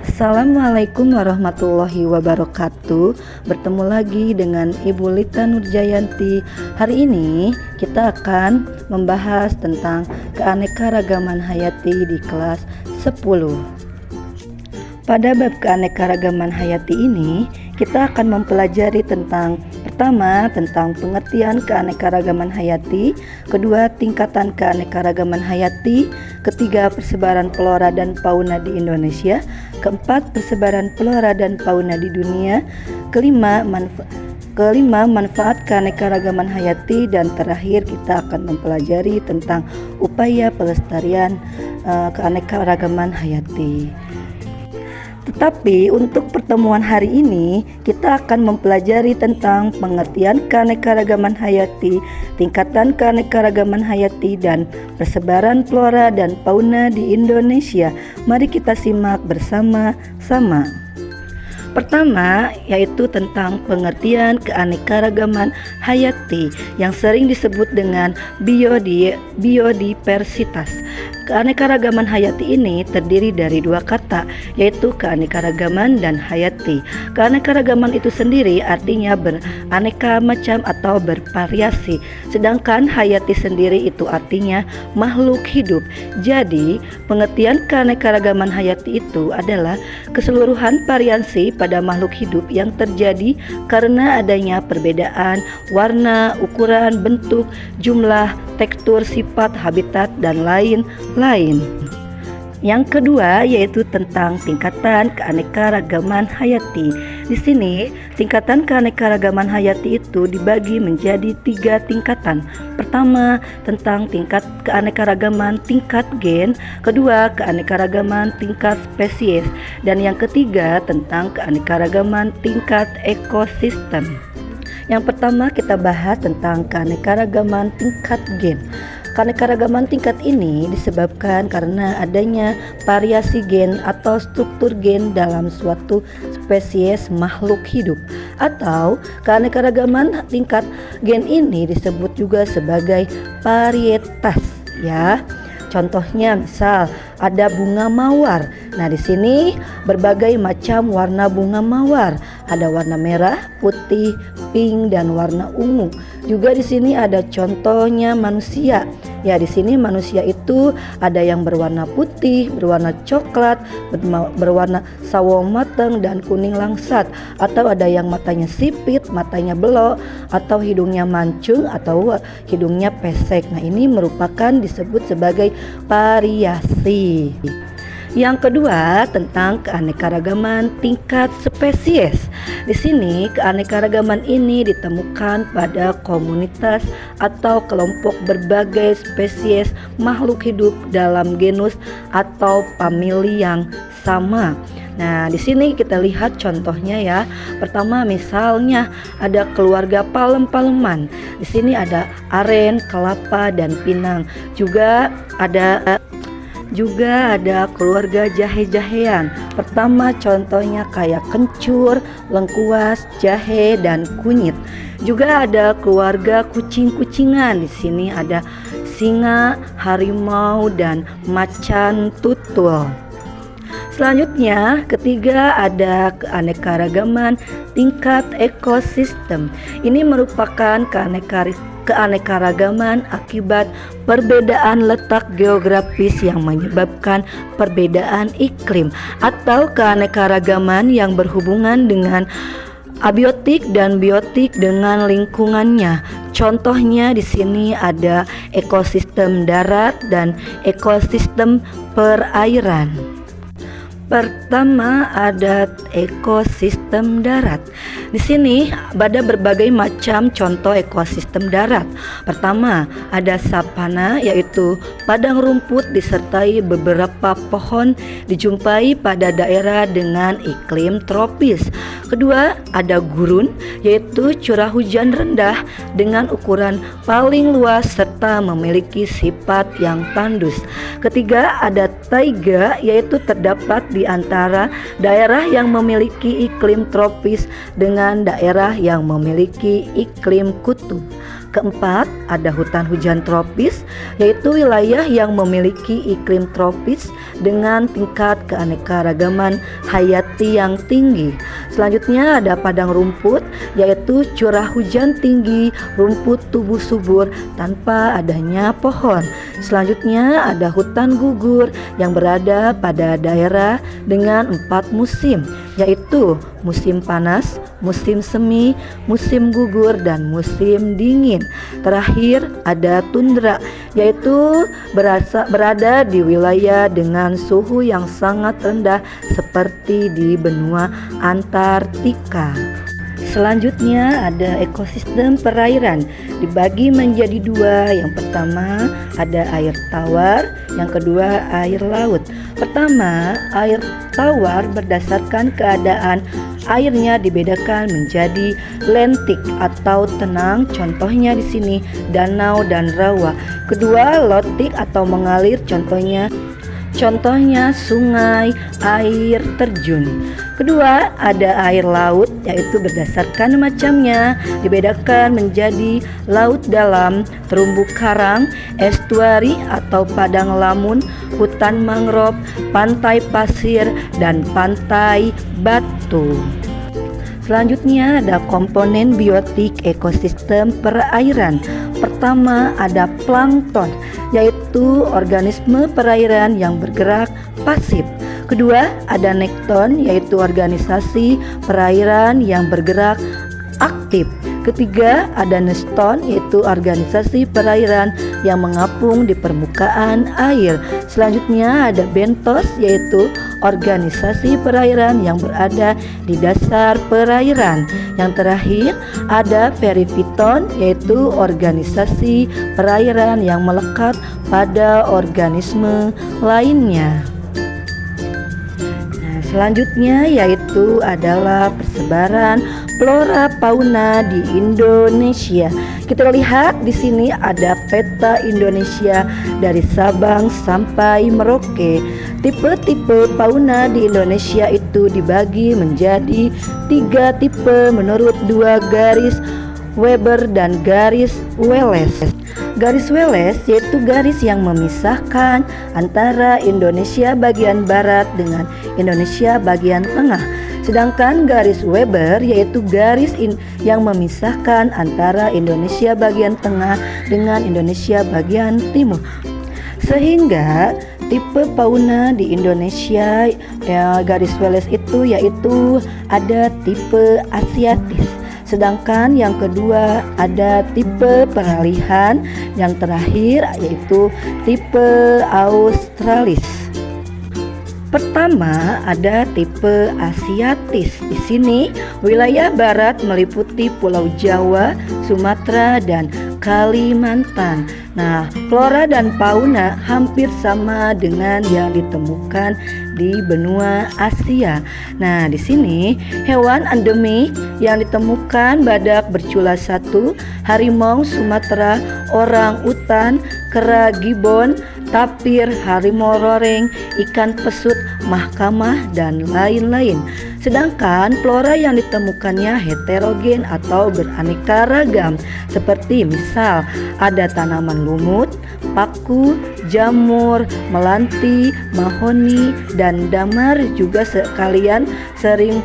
Assalamualaikum warahmatullahi wabarakatuh. Bertemu lagi dengan Ibu Lita Nurjayanti. Hari ini kita akan membahas tentang keanekaragaman hayati di kelas 10. Pada bab keanekaragaman hayati ini, kita akan mempelajari tentang pertama, tentang pengertian keanekaragaman hayati, kedua, tingkatan keanekaragaman hayati, ketiga, persebaran flora dan fauna di Indonesia, keempat, persebaran flora dan fauna di dunia, kelima, manfaat keanekaragaman hayati, dan terakhir kita akan mempelajari tentang upaya pelestarian keanekaragaman hayati. Tetapi untuk pertemuan hari ini kita akan mempelajari tentang pengertian keanekaragaman hayati, tingkatan keanekaragaman hayati, dan persebaran flora dan fauna di Indonesia. Mari kita simak bersama-sama. Pertama, yaitu tentang pengertian keanekaragaman hayati yang sering disebut dengan biodiversitas. Keanekaragaman hayati ini terdiri dari dua kata, yaitu keanekaragaman dan hayati. Keanekaragaman itu sendiri artinya beraneka macam atau bervariasi, sedangkan hayati sendiri itu artinya makhluk hidup. Jadi, pengertian keanekaragaman hayati itu adalah keseluruhan variasi pada makhluk hidup yang terjadi karena adanya perbedaan warna, ukuran, bentuk, jumlah, tekstur, sifat, habitat, dan lain-lain. Yang kedua yaitu tentang tingkatan keanekaragaman hayati. Di sini tingkatan keanekaragaman hayati itu dibagi menjadi 3 tingkatan. Pertama, tentang tingkat keanekaragaman tingkat gen, kedua keanekaragaman tingkat spesies, dan yang ketiga tentang keanekaragaman tingkat ekosistem. Yang pertama kita bahas tentang keanekaragaman tingkat gen. Keanekaragaman tingkat ini disebabkan karena adanya variasi gen atau struktur gen dalam suatu spesies makhluk hidup, atau keanekaragaman tingkat gen ini disebut juga sebagai varietas, ya. Contohnya misal ada bunga mawar. Nah, di sini berbagai macam warna bunga mawar. Ada warna merah, putih, pink, dan warna ungu. Juga di sini ada contohnya manusia. Ya, di sini manusia itu ada yang berwarna putih, berwarna coklat, berwarna sawo matang dan kuning langsat, atau ada yang matanya sipit, matanya belok, atau hidungnya mancung, atau hidungnya pesek. Nah, ini merupakan disebut sebagai variasi. Yang kedua tentang keanekaragaman tingkat spesies. Di sini keanekaragaman ini ditemukan pada komunitas atau kelompok berbagai spesies makhluk hidup dalam genus atau famili yang sama. Nah, di sini kita lihat contohnya ya. Pertama misalnya ada keluarga palem-paleman. Di sini ada aren, kelapa, dan pinang. Juga ada keluarga jahe-jahean. Pertama contohnya kayak kencur, lengkuas, jahe, dan kunyit. Juga ada keluarga kucing-kucingan. Di sini ada singa, harimau, dan macan tutul. Selanjutnya, ketiga ada keanekaragaman tingkat ekosistem. Ini merupakan keanekaragaman akibat perbedaan letak geografis yang menyebabkan perbedaan iklim, atau keanekaragaman yang berhubungan dengan abiotik dan biotik dengan lingkungannya. Contohnya di sini ada ekosistem darat dan ekosistem perairan. Pertama ada ekosistem darat. Di sini ada berbagai macam contoh ekosistem darat. Pertama ada savana, yaitu padang rumput disertai beberapa pohon, dijumpai pada daerah dengan iklim tropis. Kedua ada gurun, yaitu curah hujan rendah dengan ukuran paling luas serta memiliki sifat yang tandus. Ketiga ada taiga, yaitu terdapat di antara daerah yang memiliki iklim tropis dengan daerah yang memiliki iklim kutub. Keempat, ada hutan hujan tropis, yaitu wilayah yang memiliki iklim tropis dengan tingkat keanekaragaman hayati yang tinggi. Selanjutnya ada padang rumput, yaitu curah hujan tinggi, rumput tumbuh subur tanpa adanya pohon. Selanjutnya ada hutan gugur yang berada pada daerah dengan 4 musim, yaitu musim panas, musim semi, musim gugur, dan musim dingin. Terakhir ada tundra, yaitu berada di wilayah dengan suhu yang sangat rendah seperti di benua Antartika. Selanjutnya ada ekosistem perairan, dibagi menjadi 2. Yang pertama ada air tawar, yang kedua air laut. Pertama, air tawar berdasarkan keadaan airnya dibedakan menjadi lentik atau tenang, contohnya di sini danau dan rawa. Kedua, lotik atau mengalir, contohnya sungai, air terjun. Kedua, ada air laut, yaitu berdasarkan macamnya dibedakan menjadi laut dalam, terumbu karang, estuari atau padang lamun, hutan mangrove, pantai pasir, dan pantai batu. Selanjutnya ada komponen biotik ekosistem perairan. Pertama ada plankton, yaitu organisme perairan yang bergerak pasif. Kedua ada nekton, yaitu organisasi perairan yang bergerak aktif. Ketiga ada neston, yaitu organisasi perairan yang mengapung di permukaan air. Selanjutnya ada bentos, yaitu organisasi perairan yang berada di dasar perairan. Yang terakhir ada perifiton, yaitu organisasi perairan yang melekat pada organisme lainnya. Selanjutnya yaitu adalah persebaran flora fauna di Indonesia. Kita lihat di sini ada peta Indonesia dari Sabang sampai Merauke. Tipe-tipe fauna di Indonesia itu dibagi menjadi 3 tipe menurut 2 garis Weber dan garis Wallace. Garis Wallace yaitu garis yang memisahkan antara Indonesia bagian barat dengan Indonesia bagian tengah. Sedangkan garis Weber yaitu garis yang memisahkan antara Indonesia bagian tengah dengan Indonesia bagian timur. Sehingga tipe fauna di Indonesia garis Wallace itu yaitu ada tipe Asiatis. Sedangkan yang kedua ada tipe peralihan, yang terakhir yaitu tipe Australis. Pertama ada tipe Asiatis. Di sini wilayah barat meliputi Pulau Jawa, Sumatera, dan Kalimantan. Nah, flora dan fauna hampir sama dengan yang ditemukan di benua Asia. Nah, di sini hewan endemik yang ditemukan badak bercula 1, harimau Sumatera, orang utan, kera gibbon, tapir, harimau roreng, ikan pesut, mahkamah, dan lain-lain. Sedangkan flora yang ditemukannya heterogen atau beraneka ragam, seperti misal ada tanaman lumut, paku, jamur, melanti, mahoni, dan damar. Juga sekalian sering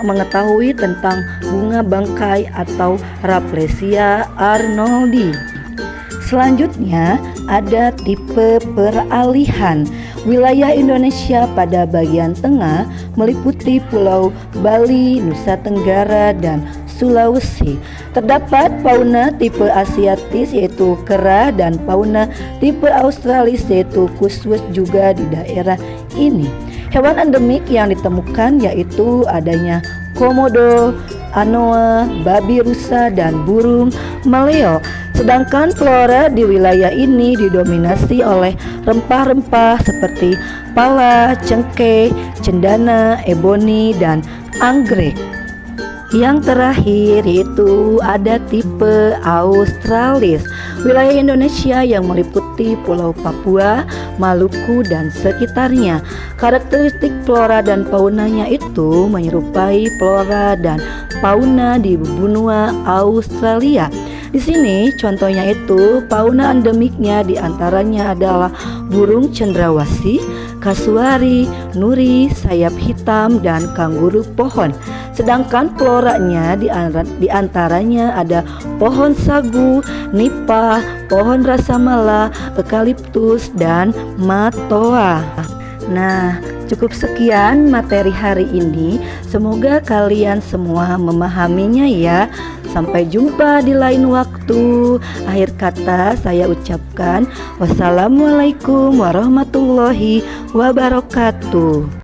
mengetahui tentang bunga bangkai atau Rafflesia arnoldi. Selanjutnya ada tipe peralihan. Wilayah Indonesia pada bagian tengah meliputi Pulau Bali, Nusa Tenggara, dan Sulawesi. Terdapat fauna tipe Asiatis yaitu kera dan fauna tipe Australis yaitu kuswes juga di daerah ini. Hewan endemik yang ditemukan yaitu adanya komodo, anoa, babi rusa, dan burung maleo. Sedangkan flora di wilayah ini didominasi oleh rempah-rempah seperti pala, cengkeh, cendana, eboni, dan anggrek. Yang terakhir yaitu ada tipe Australis. Wilayah Indonesia yang meliputi Pulau Papua, Maluku, dan sekitarnya. Karakteristik flora dan faunanya itu menyerupai flora dan fauna di benua Australia. Di sini contohnya itu fauna endemiknya diantaranya adalah burung cendrawasih, kasuari, nuri, sayap hitam, dan kanguru pohon. Sedangkan floranya diantaranya ada pohon sagu, nipah, pohon rasamala, eukaliptus, dan matoa. Nah, cukup sekian materi hari ini. Semoga kalian semua memahaminya ya. Sampai jumpa di lain waktu. Akhir kata saya ucapkan wassalamualaikum warahmatullahi wabarakatuh.